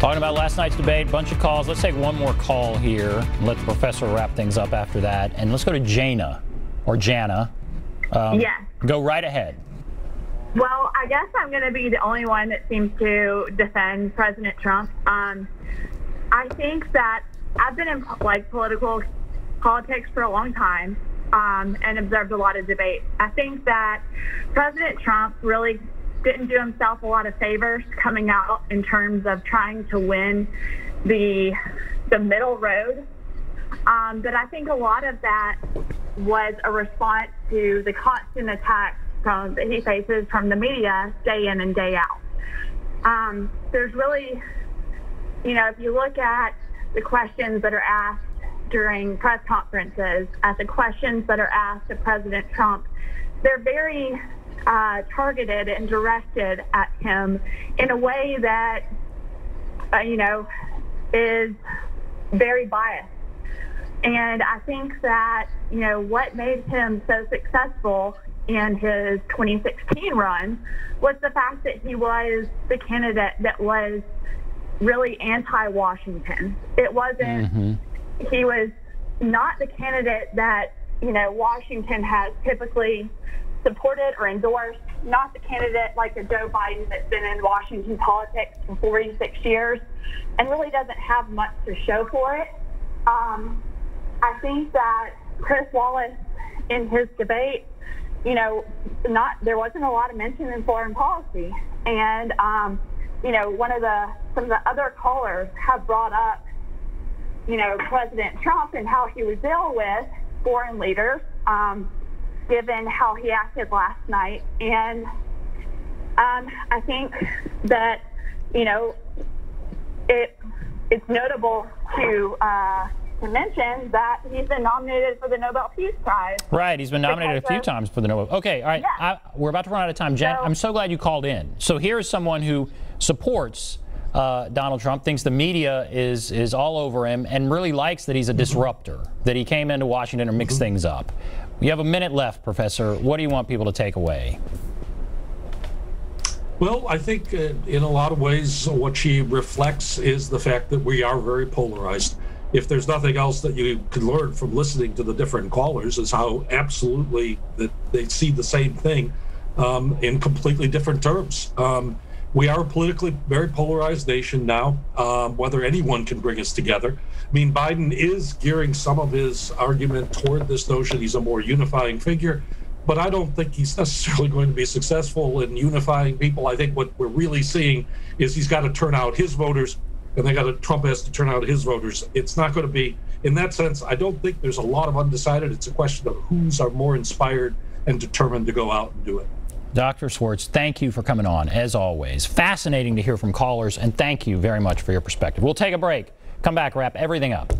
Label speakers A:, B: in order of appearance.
A: Talking about last night's debate, bunch of calls. Let's take one more call here. Let the professor wrap things up after that. And let's go to Jana, or Jana.
B: Yes.
A: Go right ahead.
B: Well, I guess I'm going to be the only one that seems to defend President Trump. I think that I've been in politics for a long time and observed a lot of debate. I think that President Trump really didn't do himself a lot of favors coming out in terms of trying to win the middle road. But I think a lot of that was a response to the constant attacks that he faces from the media day in and day out. There's really, if you look at the questions that are asked during press conferences, at the questions that are asked of President Trump, they're very targeted and directed at him in a way that, is very biased. And I think that, what made him so successful in his 2016 run was the fact that he was the candidate that was really anti-Washington. It wasn't, he was not the candidate that, Washington has typically supported or endorsed, not the candidate like a Joe Biden that's been in Washington politics for 46 years and really doesn't have much to show for it. I think that Chris Wallace in his debate, there wasn't a lot of mention in foreign policy. And, some of the other callers have brought up, President Trump and how he would deal with foreign leaders, given how he acted last night. And I think that, it's notable to mention that he's been nominated for the Nobel Peace Prize.
A: Right, he's been nominated a few times for the Nobel. Okay, all right, yeah. We're about to run out of time. Jen, I'm so glad you called in. So here's someone who supports Donald Trump, thinks the media is all over him, and really likes that he's a disruptor, that he came into Washington and mixed things up. You have a minute left, Professor. What do you want people to take away?
C: Well, I think in a lot of ways what she reflects is the fact that we are very polarized. If there's nothing else that you can learn from listening to the different callers is how absolutely that they see the same thing in completely different terms. We are a politically very polarized nation now, whether anyone can bring us together. I mean, Biden is gearing some of his argument toward this notion he's a more unifying figure, but I don't think he's necessarily going to be successful in unifying people. I think what we're really seeing is he's got to turn out his voters, and Trump has to turn out his voters. It's not going to be, in that sense, I don't think there's a lot of undecided. It's a question of who's are more inspired and determined to go out and do it.
A: Dr. Schwartz, thank you for coming on, as always. Fascinating to hear from callers, and thank you very much for your perspective. We'll take a break. Come back, wrap everything up.